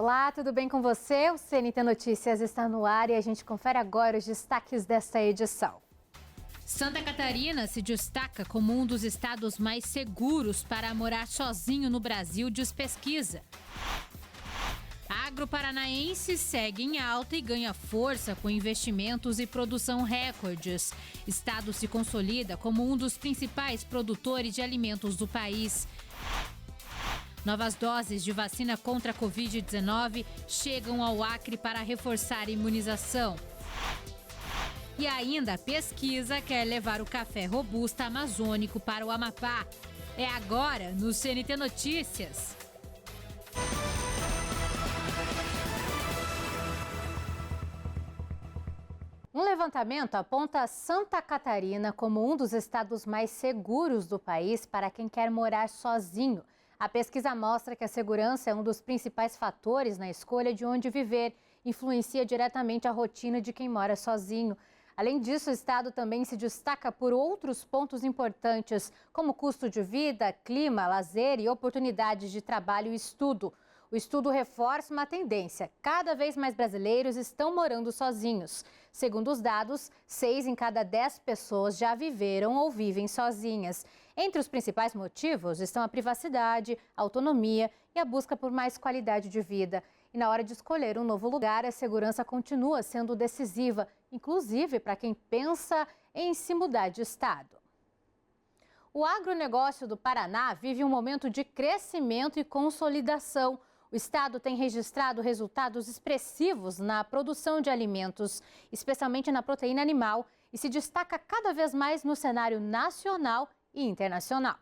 Olá, tudo bem com você? O CNT Notícias está no ar e a gente confere agora os destaques desta edição. Santa Catarina se destaca como um dos estados mais seguros para morar sozinho no Brasil, diz pesquisa. Agro paranaense segue em alta e ganha força com investimentos e produção recordes. Estado se consolida como um dos principais produtores de alimentos do país. Novas doses de vacina contra a Covid-19 chegam ao Acre para reforçar a imunização. E ainda a pesquisa quer levar o café robusta amazônico para o Amapá. É agora no CNT Notícias. Um levantamento aponta Santa Catarina como um dos estados mais seguros do país para quem quer morar sozinho. A pesquisa mostra que a segurança é um dos principais fatores na escolha de onde viver, influencia diretamente a rotina de quem mora sozinho. Além disso, o estado também se destaca por outros pontos importantes, como custo de vida, clima, lazer e oportunidades de trabalho e estudo. O estudo reforça uma tendência: cada vez mais brasileiros estão morando sozinhos. Segundo os dados, 6 em cada 10 pessoas já viveram ou vivem sozinhas. Entre os principais motivos estão a privacidade, a autonomia e a busca por mais qualidade de vida. E na hora de escolher um novo lugar, a segurança continua sendo decisiva, inclusive para quem pensa em se mudar de estado. O agronegócio do Paraná vive um momento de crescimento e consolidação. O estado tem registrado resultados expressivos na produção de alimentos, especialmente na proteína animal, e se destaca cada vez mais no cenário nacional e internacional.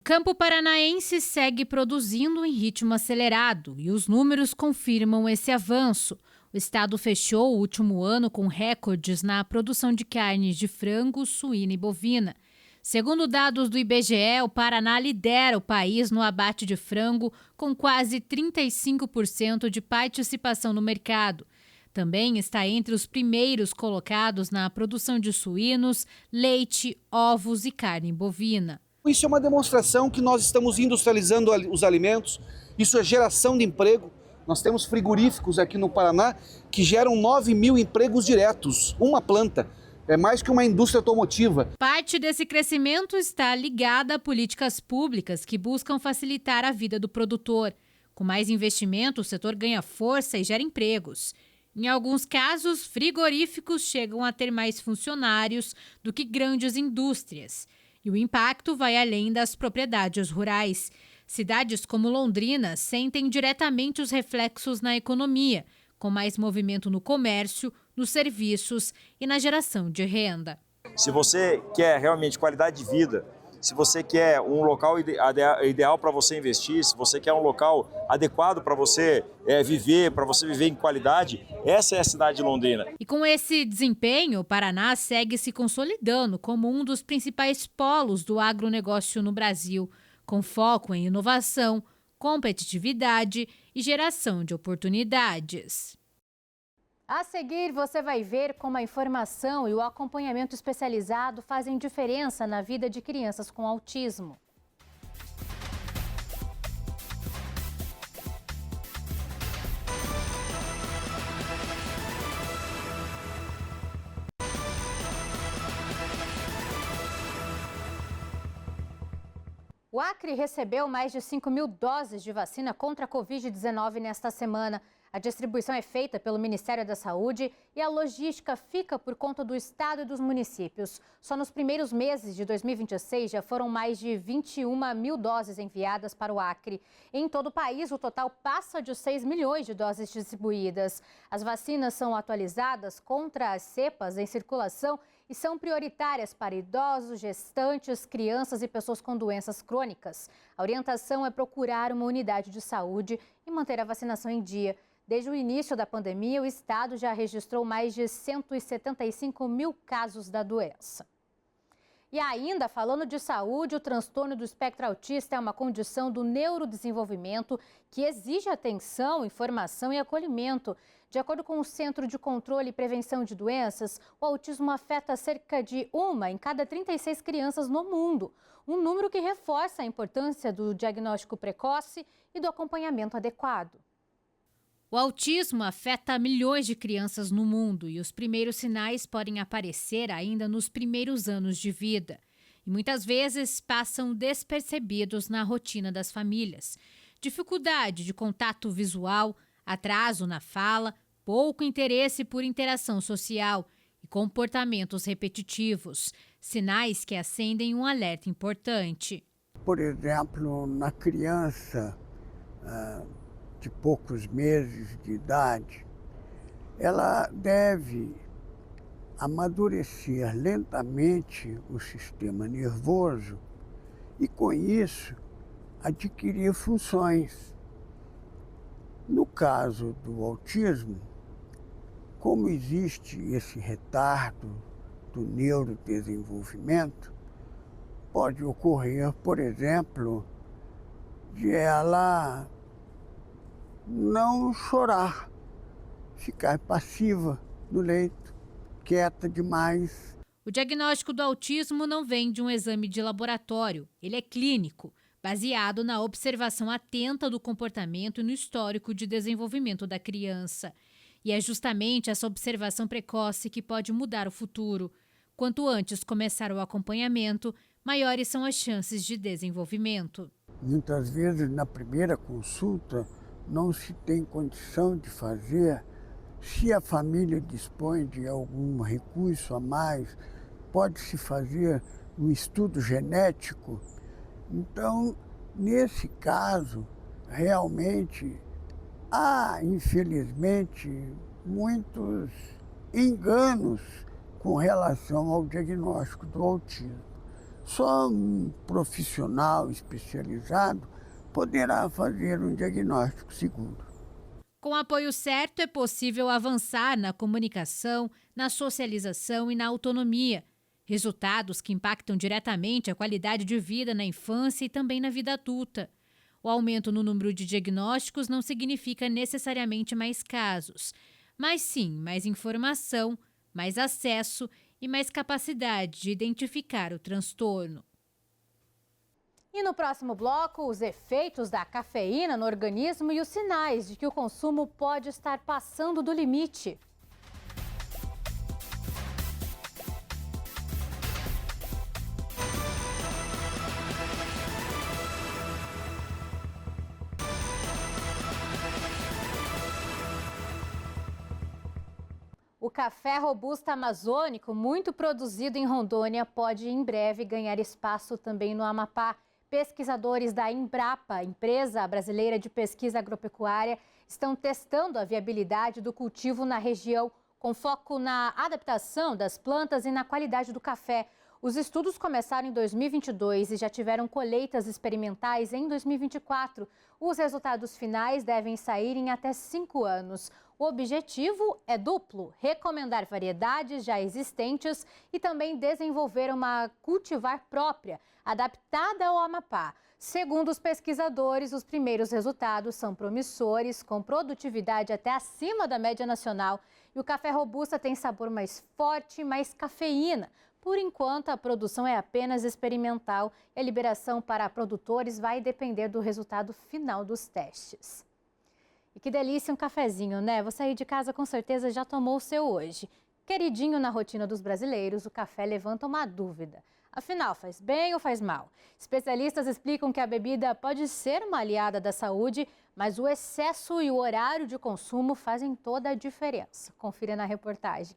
Campo Paranaense segue produzindo em ritmo acelerado e os números confirmam esse avanço. O estado fechou o último ano com recordes na produção de carnes de frango, suína e bovina. Segundo dados do IBGE, o Paraná lidera o país no abate de frango, com quase 35% de participação no mercado. Também está entre os primeiros colocados na produção de suínos, leite, ovos e carne bovina. Isso é uma demonstração que nós estamos industrializando os alimentos, isso é geração de emprego. Nós temos frigoríficos aqui no Paraná que geram 9 mil empregos diretos, uma planta. É mais que uma indústria automotiva. Parte desse crescimento está ligada a políticas públicas que buscam facilitar a vida do produtor. Com mais investimento, o setor ganha força e gera empregos. Em alguns casos, frigoríficos chegam a ter mais funcionários do que grandes indústrias. E o impacto vai além das propriedades rurais. Cidades como Londrina sentem diretamente os reflexos na economia, com mais movimento no comércio, nos serviços e na geração de renda. Se você quer realmente qualidade de vida, se você quer um local ideal para você investir, se você quer um local adequado para você viver, para você viver em qualidade, essa é a cidade de Londrina. E com esse desempenho, o Paraná segue se consolidando como um dos principais polos do agronegócio no Brasil, com foco em inovação, competitividade e geração de oportunidades. A seguir, você vai ver como a informação e o acompanhamento especializado fazem diferença na vida de crianças com autismo. O Acre recebeu mais de 5 mil doses de vacina contra a Covid-19 nesta semana. A distribuição é feita pelo Ministério da Saúde e a logística fica por conta do estado e dos municípios. Só nos primeiros meses de 2026 já foram mais de 21 mil doses enviadas para o Acre. Em todo o país, o total passa de 6 milhões de doses distribuídas. As vacinas são atualizadas contra as cepas em circulação e são prioritárias para idosos, gestantes, crianças e pessoas com doenças crônicas. A orientação é procurar uma unidade de saúde e manter a vacinação em dia. Desde o início da pandemia, o estado já registrou mais de 175 mil casos da doença. E ainda, falando de saúde, o transtorno do espectro autista é uma condição do neurodesenvolvimento que exige atenção, informação e acolhimento. De acordo com o Centro de Controle e Prevenção de Doenças, o autismo afeta cerca de 1 em cada 36 crianças no mundo. Um número que reforça a importância do diagnóstico precoce e do acompanhamento adequado. O autismo afeta milhões de crianças no mundo e os primeiros sinais podem aparecer ainda nos primeiros anos de vida. E muitas vezes passam despercebidos na rotina das famílias. Dificuldade de contato visual, atraso na fala, pouco interesse por interação social e comportamentos repetitivos, sinais que acendem um alerta importante. Por exemplo, na criança de poucos meses de idade, ela deve amadurecer lentamente o sistema nervoso e, com isso, adquirir funções. No caso do autismo, como existe esse retardo do neurodesenvolvimento, pode ocorrer, por exemplo, de ela não chorar, ficar passiva no leito, quieta demais. O diagnóstico do autismo não vem de um exame de laboratório, ele é clínico, baseado na observação atenta do comportamento e no histórico de desenvolvimento da criança. E é justamente essa observação precoce que pode mudar o futuro. Quanto antes começar o acompanhamento, maiores são as chances de desenvolvimento. Muitas vezes, na primeira consulta, não se tem condição de fazer. Se a família dispõe de algum recurso a mais, pode-se fazer um estudo genético. Então, nesse caso, realmente, há, infelizmente, muitos enganos com relação ao diagnóstico do autismo. Só um profissional especializado poderá fazer um diagnóstico seguro. Com o apoio certo, é possível avançar na comunicação, na socialização e na autonomia. Resultados que impactam diretamente a qualidade de vida na infância e também na vida adulta. O aumento no número de diagnósticos não significa necessariamente mais casos, mas sim mais informação, mais acesso e mais capacidade de identificar o transtorno. E no próximo bloco, os efeitos da cafeína no organismo e os sinais de que o consumo pode estar passando do limite. O café robusta amazônico, muito produzido em Rondônia, pode em breve ganhar espaço também no Amapá. Pesquisadores da Embrapa, empresa brasileira de pesquisa agropecuária, estão testando a viabilidade do cultivo na região, com foco na adaptação das plantas e na qualidade do café. Os estudos começaram em 2022 e já tiveram colheitas experimentais em 2024. Os resultados finais devem sair em até 5 anos. O objetivo é duplo: recomendar variedades já existentes e também desenvolver uma cultivar própria, adaptada ao Amapá. Segundo os pesquisadores, os primeiros resultados são promissores, com produtividade até acima da média nacional. E o café robusta tem sabor mais forte e mais cafeína. Por enquanto, a produção é apenas experimental e a liberação para produtores vai depender do resultado final dos testes. E que delícia um cafezinho, né? Você aí de casa com certeza já tomou o seu hoje. Queridinho na rotina dos brasileiros, o café levanta uma dúvida. Afinal, faz bem ou faz mal? Especialistas explicam que a bebida pode ser uma aliada da saúde, mas o excesso e o horário de consumo fazem toda a diferença. Confira na reportagem.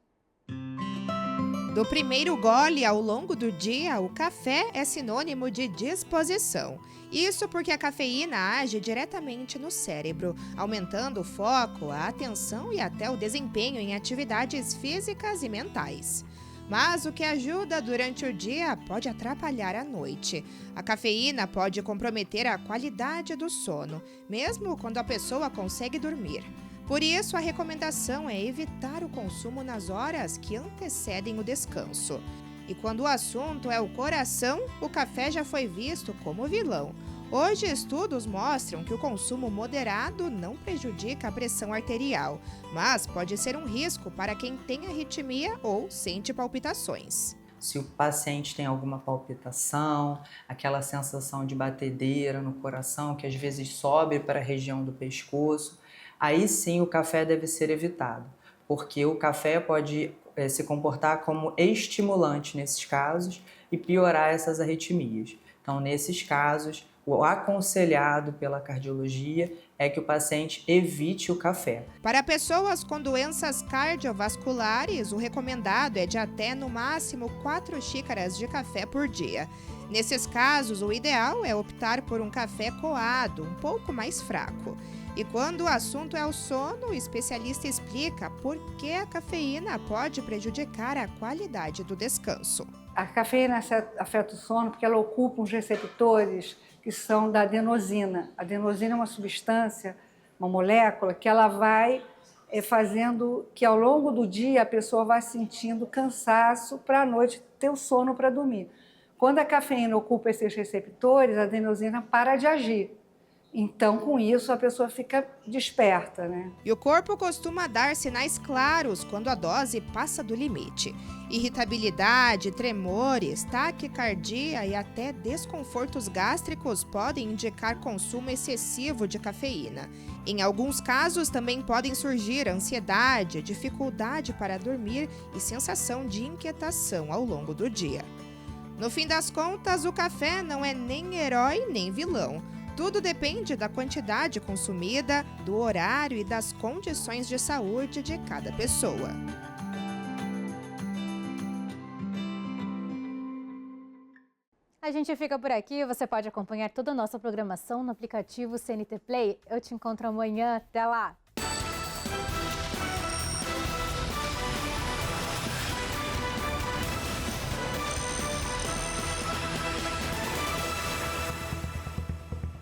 Do primeiro gole ao longo do dia, o café é sinônimo de disposição. Isso porque a cafeína age diretamente no cérebro, aumentando o foco, a atenção e até o desempenho em atividades físicas e mentais. Mas o que ajuda durante o dia pode atrapalhar à noite. A cafeína pode comprometer a qualidade do sono, mesmo quando a pessoa consegue dormir. Por isso, a recomendação é evitar o consumo nas horas que antecedem o descanso. E quando o assunto é o coração, o café já foi visto como vilão. Hoje, estudos mostram que o consumo moderado não prejudica a pressão arterial, mas pode ser um risco para quem tem arritmia ou sente palpitações. Se o paciente tem alguma palpitação, aquela sensação de batedeira no coração, que às vezes sobe para a região do pescoço, aí sim o café deve ser evitado, porque o café pode se comportar como estimulante nesses casos e piorar essas arritmias. Então, nesses casos, o aconselhado pela cardiologia é que o paciente evite o café. Para pessoas com doenças cardiovasculares, o recomendado é de até, no máximo, 4 xícaras de café por dia. Nesses casos, o ideal é optar por um café coado, um pouco mais fraco. E quando o assunto é o sono, o especialista explica por que a cafeína pode prejudicar a qualidade do descanso. A cafeína afeta o sono porque ela ocupa uns receptores que são da adenosina. A adenosina é uma substância, uma molécula, que ela vai fazendo que ao longo do dia a pessoa vá sentindo cansaço para à noite ter o sono para dormir. Quando a cafeína ocupa esses receptores, a adenosina para de agir. Então, com isso, a pessoa fica desperta, né? E o corpo costuma dar sinais claros quando a dose passa do limite. Irritabilidade, tremores, taquicardia e até desconfortos gástricos podem indicar consumo excessivo de cafeína. Em alguns casos, também podem surgir ansiedade, dificuldade para dormir e sensação de inquietação ao longo do dia. No fim das contas, o café não é nem herói nem vilão. Tudo depende da quantidade consumida, do horário e das condições de saúde de cada pessoa. A gente fica por aqui. Você pode acompanhar toda a nossa programação no aplicativo CNT Play. Eu te encontro amanhã. Até lá!